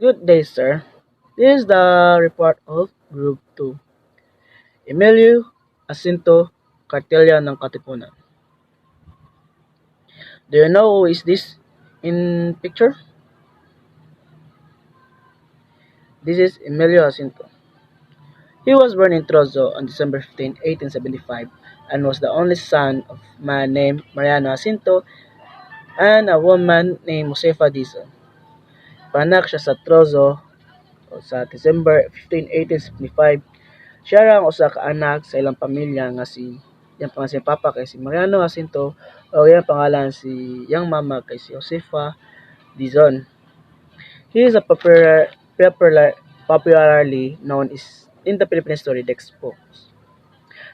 Good day, sir. This is the report of Group 2. Emilio, Jacinto, Kartilya ng Katipunan. Do you know who is this in picture? This is Emilio Jacinto. He was born in Trozo on December 15, 1875, and was the only son of a man named Mariano Jacinto and a woman named Josefa Dizon. Panak siya sa Trozo sa December 15, 1875. Siya ra ang usa ka anak sa ilang pamilya nga yang pangalan si papa kay si Mariano Jacinto o yang pangalan si yang mama kay si Josefa Dizon. He is a popularly known in the Philippine history textbooks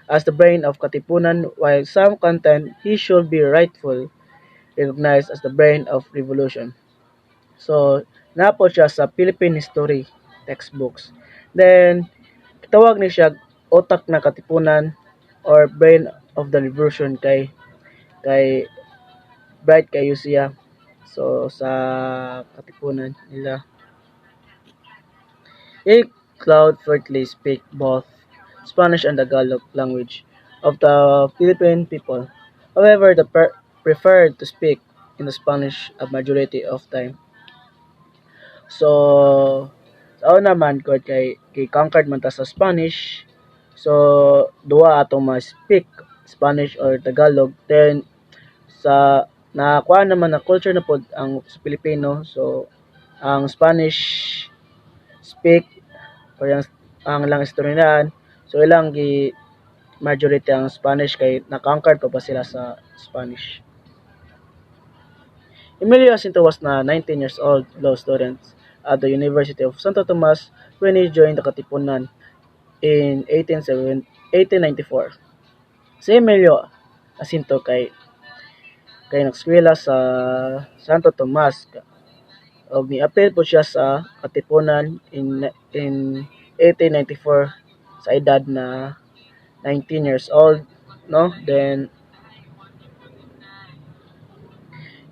as the brain of Katipunan, while some content he should be rightfully recognized as the brain of revolution. So, napo siya sa Philippine history textbooks. Then, tawag ni siya otak na Katipunan or brain of the revolution kay bright kayo siya. So, sa Katipunan nila. He could fluently speak both Spanish and Tagalog language of the Philippine people. However, the preferred to speak in the Spanish a majority of time. So, sa una man ko kay conquered man ta sa Spanish. So, duwa atong ma-speak Spanish or Tagalog. Then, sa nakuha naman na culture na pod ang sa Pilipino. So, ang Spanish speak or ang lang istoryahan. So, ilang majority ang Spanish kay na-conquered pa sila sa Spanish. Emilio Jacinto was na 19 years old law student at the University of Santo Tomas when he joined the Katipunan in 1894. Si Emilio Jacinto kay nagskwela sa Santo Tomas og ni-appeal po siya sa Katipunan in 1894 sa edad na 19 years old, no? Then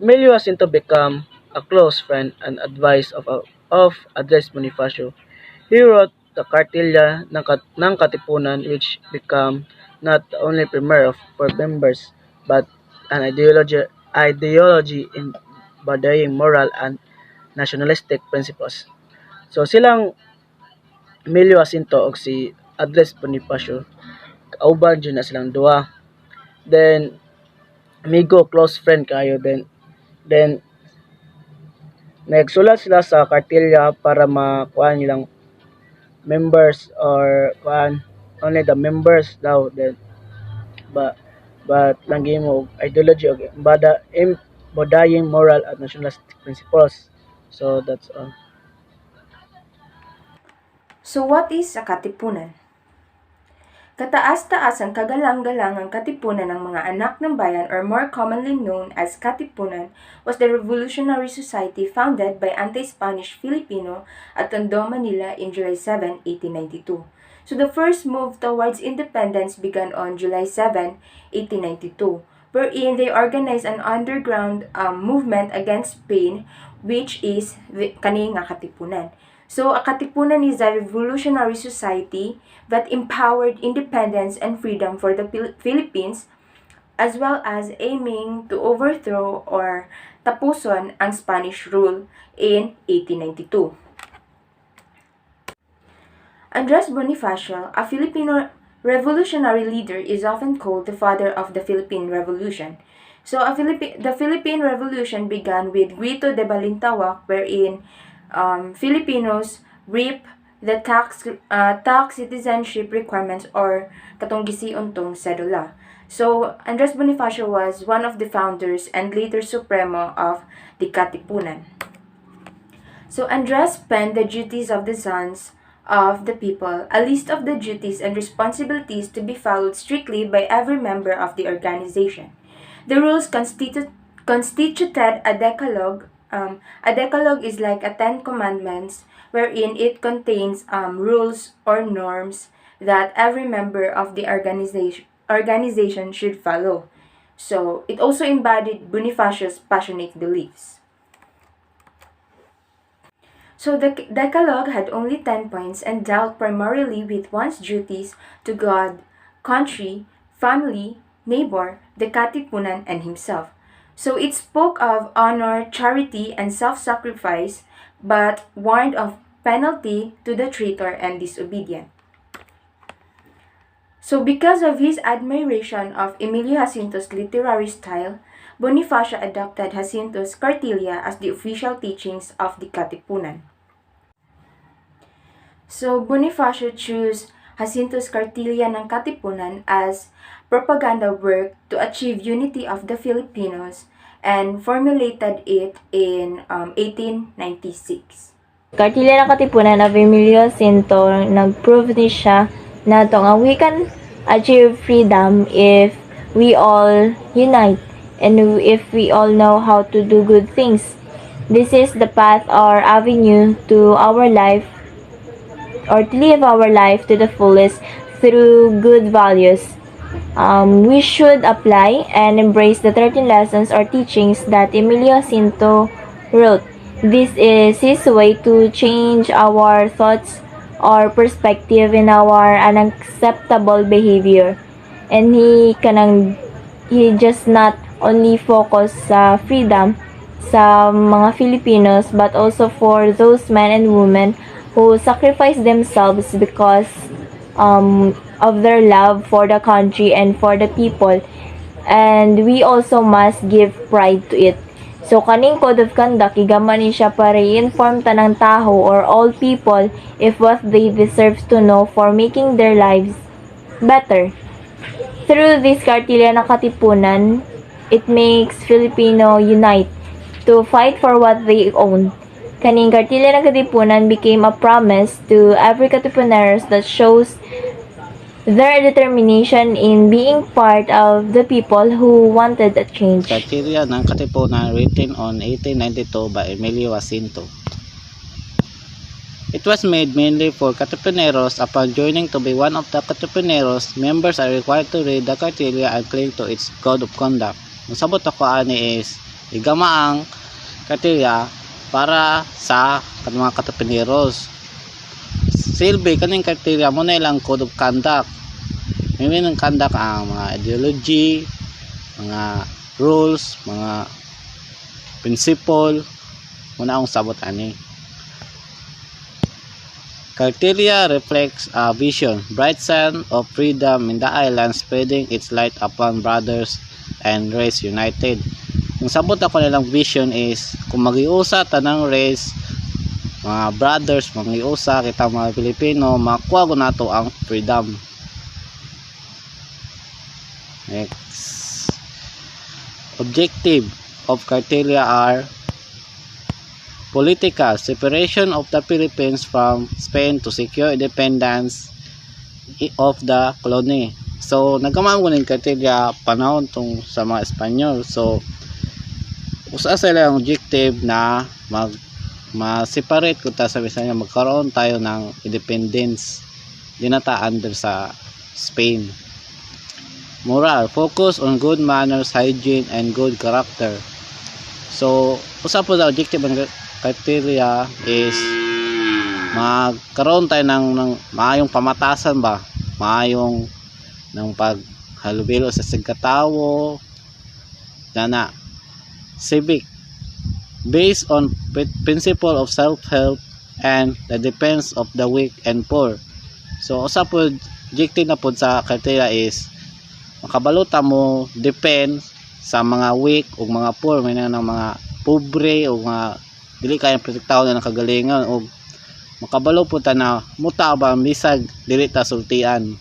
Emilio Jacinto became a close friend and advice of Andres Bonifacio. He wrote the Kartilya ng Katipunan, which became not only primer for members but an ideology embodying moral and nationalistic principles. So silang Emilio Jacinto og si Andres Bonifacio kauban dyan na silang duha. Then amigo, close friend kayo. Then nagsulat sila sa Kartilya para makuha nilang members or kuan only the members daw. Then but langgi mo ideology og embodying moral at nationalistic principles. So that's all. So what is a katipunan? Kataas-taas ang kagalang-galangang katipunan ng mga anak ng bayan or more commonly known as Katipunan was the revolutionary society founded by anti-Spanish Filipino at Tondo, Manila in July 7, 1892. So the first move towards independence began on July 7, 1892, wherein they organized an underground movement against Spain, which is kani nga Katipunan. So, a Katipunan is a revolutionary society that empowered independence and freedom for the Philippines as well as aiming to overthrow or tapuson ang Spanish rule in 1892. Andres Bonifacio, a Filipino revolutionary leader, is often called the father of the Philippine Revolution. So, the Philippine Revolution began with Grito de Balintawak, wherein Filipinos reap the tax citizenship requirements or katong gisiuntong sedula. So, Andres Bonifacio was one of the founders and later supremo of the Katipunan. So, Andres penned the duties of the sons of the people, a list of the duties and responsibilities to be followed strictly by every member of the organization. The rules constituted a decalogue. A decalogue is like a 10 commandments wherein it contains rules or norms that every member of the organization should follow. So, it also embodied Bonifacio's passionate beliefs. So the Decalogue had only 10 points and dealt primarily with one's duties to God, country, family, neighbor, the Katipunan, and himself. So it spoke of honor, charity, and self-sacrifice, but warned of penalty to the traitor and disobedient. So because of his admiration of Emilio Jacinto's literary style, Bonifacio adopted Jacinto's Kartilya as the official teachings of the Katipunan. So Bonifacio chose Jacinto's Kartilya ng Katipunan as propaganda work to achieve unity of the Filipinos and formulated it in 1896. Kartilya ng Katipunan of Emilio Jacinto, nag-prove ni siya na we can achieve freedom if we all unite and if we all know how to do good things. This is the path or avenue to our life, or to live our life to the fullest through good values. We should apply and embrace the 13 lessons or teachings that Emilio Jacinto wrote. This is his way to change our thoughts or perspective in our unacceptable behavior. And he just not only focus sa freedom sa mga Filipinos, but also for those men and women who sacrifice themselves because of their love for the country and for the people, and we also must give pride to it. So kaning code of conduct, igaman ni siya para i-inform tanang taho or all people if what they deserve to know for making their lives better. Through this Kartilya ng Katipunan, it makes Filipino unite to fight for what they own. Kaning Kartilya ng Katipunan became a promise to every Katipuneros that shows their determination in being part of the people who wanted a change. Kartilya ng Katipunan, written on 1892 by Emilio Jacinto. It was made mainly for Katipuneros. Upon joining to be one of the Katipuneros, members are required to read the Kartilya and cling to its code of conduct. Ang sabot ako ani is igama ang Kartilya para sa mga Katipuneros. Silbi kaning Kartilya mo na ilang code of conduct. May ng conduct ang mga ideology, mga rules, mga principle, muna akong sabot ani. Kartilya reflects a vision, bright sun of freedom in the island, spreading its light upon brothers and race united. Ang sabot ako nilang vision is kung magiusa tanang race, mga brothers, magiusa kita mga Pilipino, makuha ko nato ang freedom. Next. Objective of Kartilya are political, separation of the Philippines from Spain to secure independence of the colony. So nagkamang ko ng Kartilya panahon tong sa mga Espanyol. So usa sila ang objective na ma-separate ko ta sa Bisaya, magkaroon tayo ng independence dinata under sa Spain. Moral, focus on good manners, hygiene, and good character. So, usa po sa objective ng Kartilya is magkaroon tayo ng maayong pamatasan ba? Maayong ng paghalubilo sa sigkatawo, na civic, based on principle of self-help and the defense of the weak and poor. So, usa po objective na po sa Kartilya is makabaluta mo depend sa mga weak o mga poor, may na ng mga pobre o mga dili kayang protektahan na kagalingan, o makabalo po ta na mutabang bisag dili ta sultian.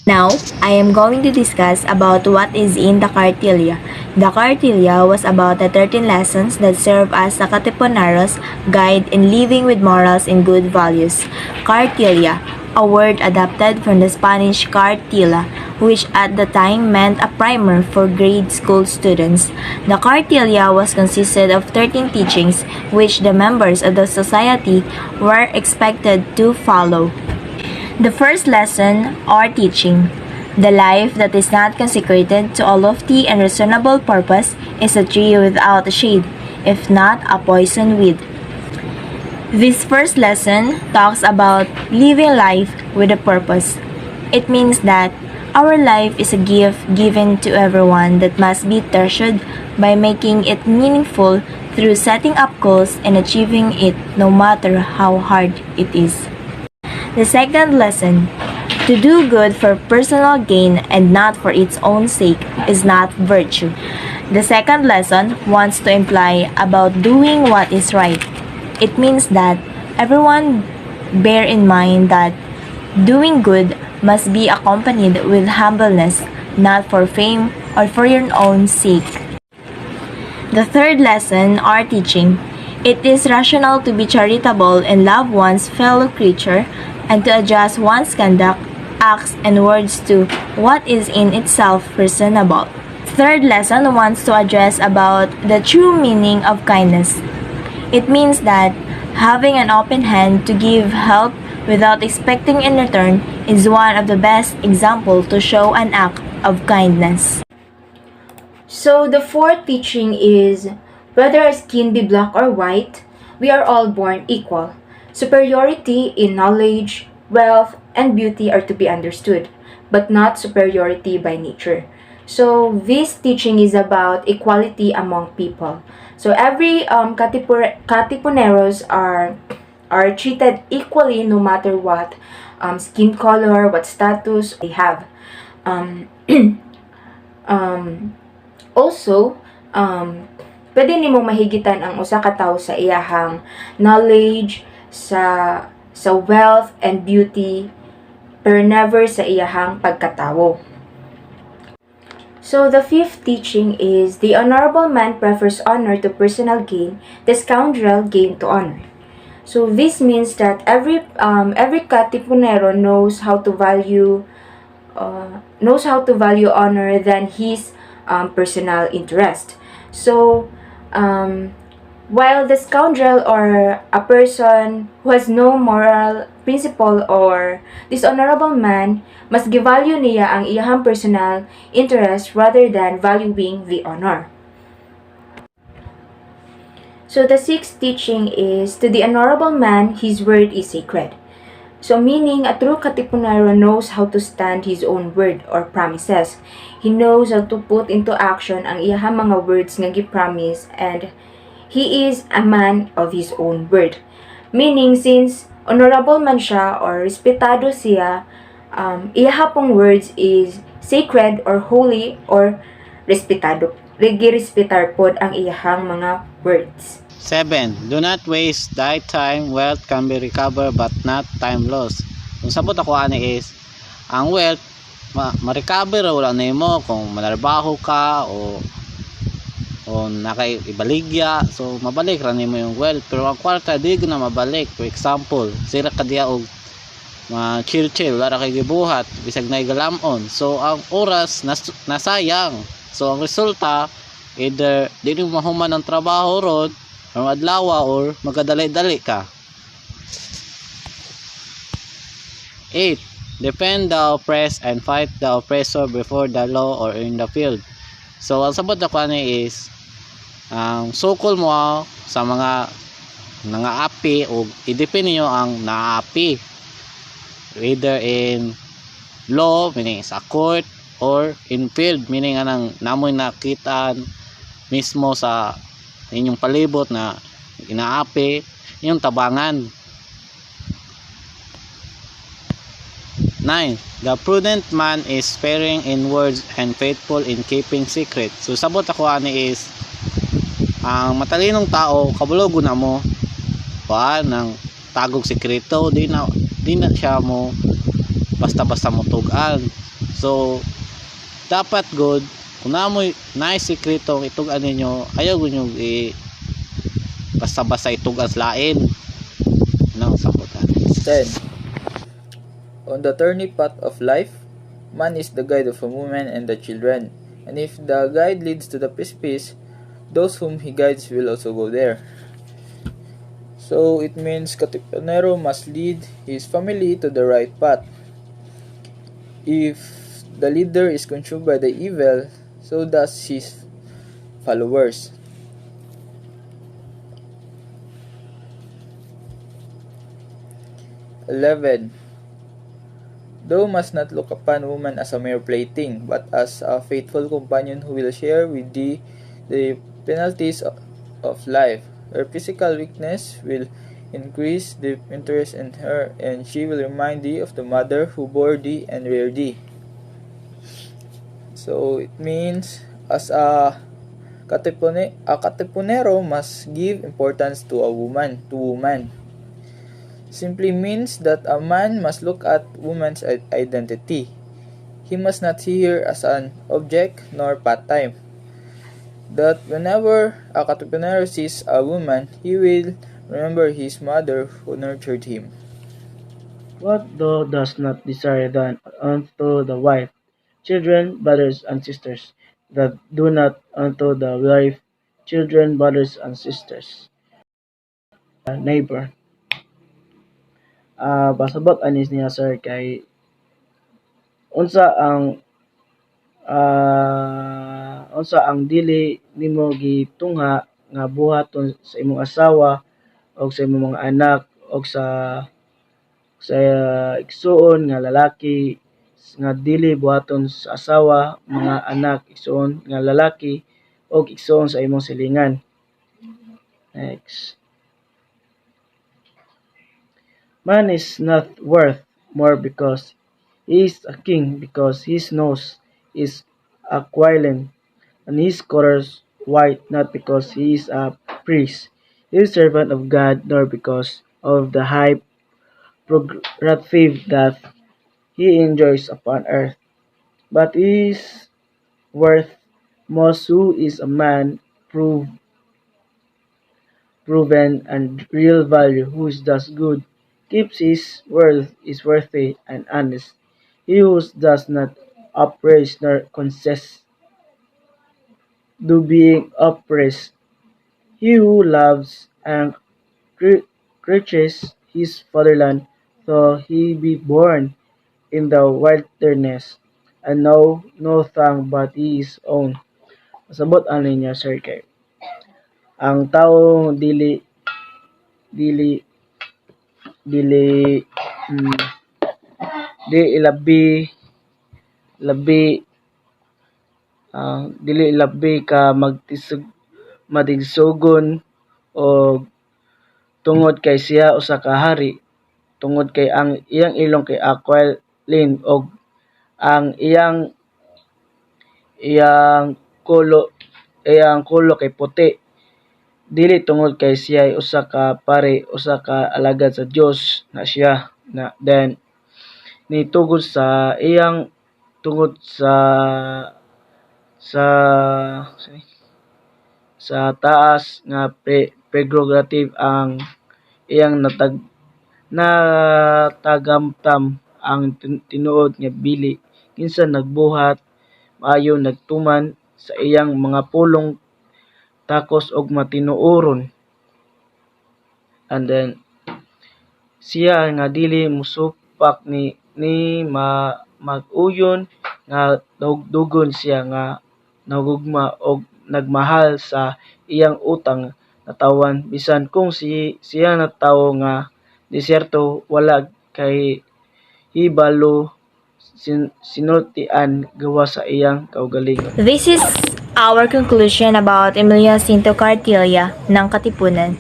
Now, I am going to discuss about what is in the Kartilya. The Kartilya was about the 13 lessons that serve as a Katipuneros guide in living with morals and good values. Kartilya, a word adapted from the Spanish cartilla, which at the time meant a primer for grade school students. The Kartilya was consisted of 13 teachings which the members of the society were expected to follow. The first lesson or teaching: the life that is not consecrated to a lofty and reasonable purpose is a tree without a shade, if not a poison weed. This first lesson talks about living life with a purpose. It means that our life is a gift given to everyone that must be treasured by making it meaningful through setting up goals and achieving it no matter how hard it is. The second lesson, to do good for personal gain and not for its own sake, is not virtue. The second lesson wants to imply about doing what is right. It means that everyone bear in mind that doing good must be accompanied with humbleness, not for fame or for your own sake. The third lesson, our teaching. It is rational to be charitable and love one's fellow creature and to adjust one's conduct, acts, and words to what is in itself reasonable. Third lesson wants to address about the true meaning of kindness. It means that having an open hand to give help without expecting in return is one of the best examples to show an act of kindness. So the fourth teaching is, whether our skin be black or white, we are all born equal. Superiority in knowledge, wealth, and beauty are to be understood, but not superiority by nature. So this teaching is about equality among people. So every Katipuneros are treated equally no matter what skin color, what status they have. Um, also, pwede nimo mahigitan ang usa ka tawo sa iyahang knowledge, sa wealth and beauty, pero never sa iyahang pagkatawo. So the fifth teaching is, the honorable man prefers honor to personal gain, the scoundrel gain to honor. So this means that every Katipunero knows how to value honor than his personal interest. So while the scoundrel or a person who has no moral principle or dishonorable man must give value niya ang iyahang personal interest rather than valuing the honor. So the sixth teaching is, to the honorable man, his word is sacred. So meaning, a true Katipunero knows how to stand his own word or promises. He knows how to put into action ang iyahang mga words nga gi-promise, and he is a man of his own word. Meaning, since honorable man siya or respetado siya, iyahapong words is sacred or holy or respetado. Girespetar pod ang iyahang mga words. 7. Do not waste thy time. Wealth can be recovered but not time lost. Kung sabot ako ani is, ang wealth ma-recover wala nimo kung manarbaho ka o nakaibaligya, so mabalik ra nimo yung wealth. Pero ang kwarta di na mabalik. For example, sira ka diya og chill wala kay gibuhat bisag na igalamon, so ang oras nasayang. So ang resulta, either di mo mahuman ang trabaho ron or madlawa or magadali-dali ka. 8. Defend the oppressed and fight the oppressor before the law or in the field. So ang sabot ako ni is, ang sukol mo sa mga nangaapi o idepend niyo ang naapi, either in law meaning sa court or in field meaning anang namoy nakita mismo sa inyong palibot na inaapi yung tabangan. 9. The prudent man is sparing in words and faithful in keeping secret. So sabot ako ani is, ang matalinong tao kabulogo na mo ng tagog sekreto, di na siya mo basta-basta mo tugan. So dapat good kung namoy nice sekreto itugan ninyo, ayaw nyo basta-basta itugan sa lain. Ano sabotan? 10. On the turning path of life, man is the guide of a woman and the children, and if the guide leads to the precipice, those whom he guides will also go there. So it means Katipunero must lead his family to the right path. If the leader is consumed by the evil, so does his followers. 11. Thou must not look upon woman as a mere plaything, but as a faithful companion who will share with thee the penalties of life. Her physical weakness will increase the interest in her, and she will remind thee of the mother who bore thee and reared thee. So it means as a katipunero must give importance to woman. Simply means that a man must look at woman's identity. He must not see her as an object nor pastime. That whenever a katipunero sees a woman, he will remember his mother who nurtured him. What thou dost not desire done unto the wife, children, brothers, and sisters, that do not unto the wife, children, brothers, and sisters. Neighbor. Pasabot anis niya sir kay unsa ang unsa ang dili nimo gitungha nga buhaton sa imong asawa o sa imong mga anak o sa igsuon nga lalaki nga dili buhaton sa asawa, mga anak igsuon nga lalaki o igsuon sa imong silingan. Next. Man is not worth more because he is a king, because his nose is aquiline and his colors white, not because he is a priest. He is servant of God, nor because of the high prerogative that he enjoys upon earth. But he is worth most who is a man proven and real value, who does good, keeps his word, is worthy and honest. He who does not oppress nor consist do being oppressed. He who loves and cherishes his fatherland, though he be born in the wilderness, and know no tongue but his own. Masabot ano niya, sir, kay ang tao dili dili mm, di ilabi labi dili labi ka matigsugon o tungod kay siya usa ka hari, tungod kay ang iyang ilong kay aquiline og ang iyang kulo kay puti, dili tungod kay siya ay usa ka pari, usa ka alagad sa Dios na siya na then ni tungod sa iyang tungod sa sa taas nga prerogative ang iyang natagamtam ang tinuod nga bili kinsa nagbuhat maayo nagtuman sa iyang mga pulong takos og matinuoron, and then siya nga dili musupak ni mag-uyon nga dugdugon siya nga nagugma og nagmahal sa iyang utang natawan bisan kung siya na tawo nga disyerto wala kay hibalo sinultian gawa sa iyang kaugalingon. This is our conclusion about Emilio Jacinto Kartilya ng Katipunan.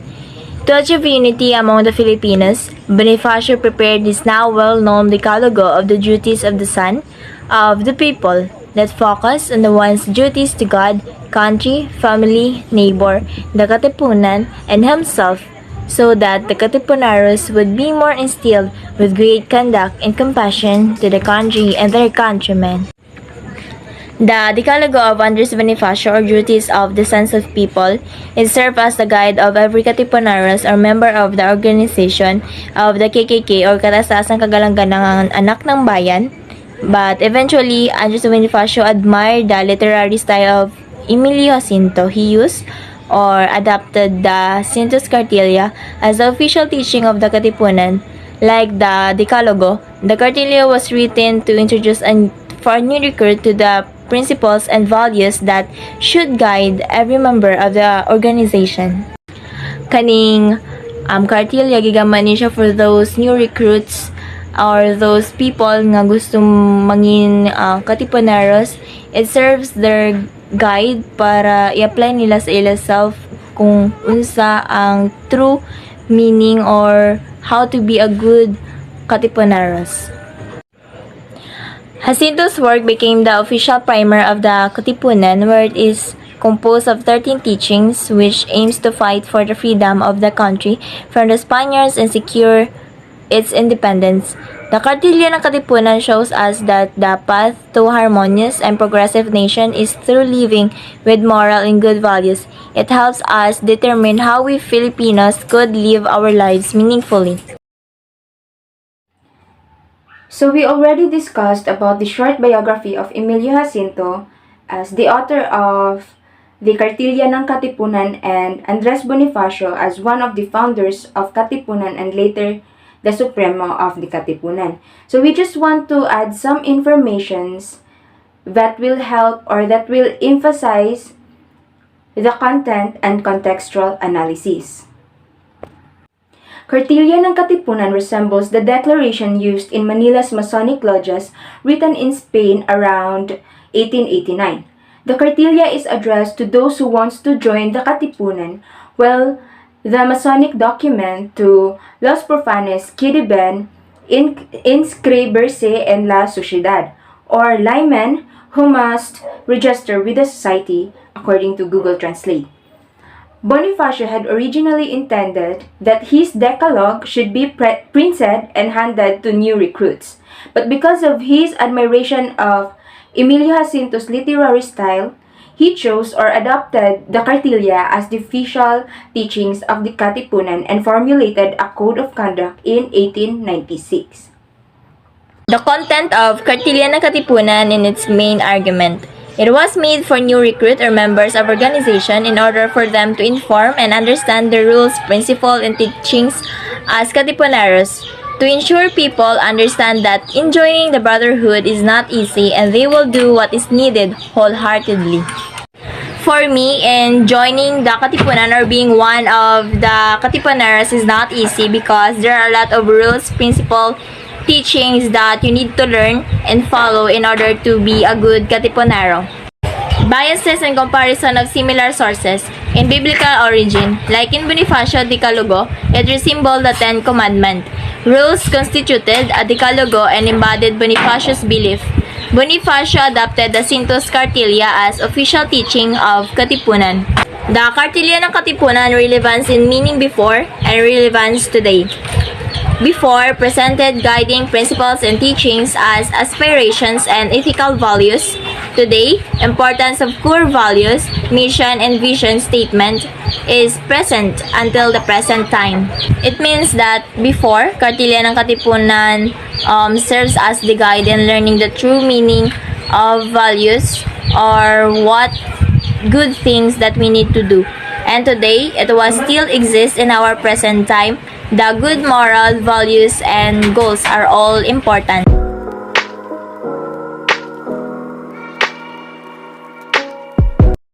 To achieve unity among the Filipinos, Bonifacio prepared this now well-known decalogue of the duties of the son of the people that focus on the one's duties to God, country, family, neighbor, the Katipunan, and himself, so that the Katipuneros would be more instilled with great conduct and compassion to the country and their countrymen. The Decalogue of Andres Bonifacio, or Duties of the Sons of People, is served as the guide of every Katipuneros or member of the organization of the KKK or Kataas-taasang Kagalangan ng Anak ng Bayan. But eventually, Andres Bonifacio admired the literary style of Emilio Jacinto. He used or adapted the Jacinto's Kartilya as the official teaching of the Katipunan. Like the Decalogue, the Kartilya was written to introduce for new recruit to the principles and values that should guide every member of the organization. Kaning Kartilya, gigamit ni siya for those new recruits or those people nga gusto mangin katipuneros. It serves their guide para i-apply nila sa ila self kung unsa ang true meaning or how to be a good katipuneros. Jacinto's work became the official primer of the Katipunan, where it is composed of 13 teachings which aims to fight for the freedom of the country from the Spaniards and secure its independence. The Kartilya ng Katipunan shows us that the path to harmonious and progressive nation is through living with moral and good values. It helps us determine how we Filipinos could live our lives meaningfully. So we already discussed about the short biography of Emilio Jacinto as the author of the Kartilya ng Katipunan and Andres Bonifacio as one of the founders of Katipunan and later the Supremo of the Katipunan. So we just want to add some informations that will help or that will emphasize the content and contextual analysis. Kartilya ng Katipunan resembles the declaration used in Manila's Masonic lodges written in Spain around 1889. The Kartilya is addressed to those who wants to join the Katipunan, while the Masonic document to Los Profanes que deben inscribirse en la sociedad, or laymen who must register with the society, according to Google Translate. Bonifacio had originally intended that his decalogue should be printed and handed to new recruits, but because of his admiration of Emilio Jacinto's literary style, he chose or adopted the Kartilya as the official teachings of the Katipunan and formulated a code of conduct in 1896. The content of Kartilya ng Katipunan in its main argument. It was made for new recruit or members of organization in order for them to inform and understand the rules, principles, and teachings as Katipuneros, to ensure people understand that in joining the brotherhood is not easy and they will do what is needed wholeheartedly. For me, in joining the Katipunan or being one of the Katipuneros is not easy because there are a lot of rules, principles, teachings that you need to learn and follow in order to be a good Katipunero. Biases and comparison of similar sources in biblical origin, like in Bonifacio Decalogo, it resembled the Ten Commandments. Rules constituted a Decalogo and embodied Bonifacio's belief. Bonifacio adopted Jacinto's Kartilya as official teaching of Katipunan. The Kartilya ng Katipunan relevance in meaning before and relevance today. Before, presented guiding principles and teachings as aspirations and ethical values. Today, importance of core values, mission, and vision statement is present until the present time. It means that before, Kartilya ng Katipunan serves as the guide in learning the true meaning of values or what good things that we need to do. And today, it was still exists in our present time. The good moral values and goals are all important.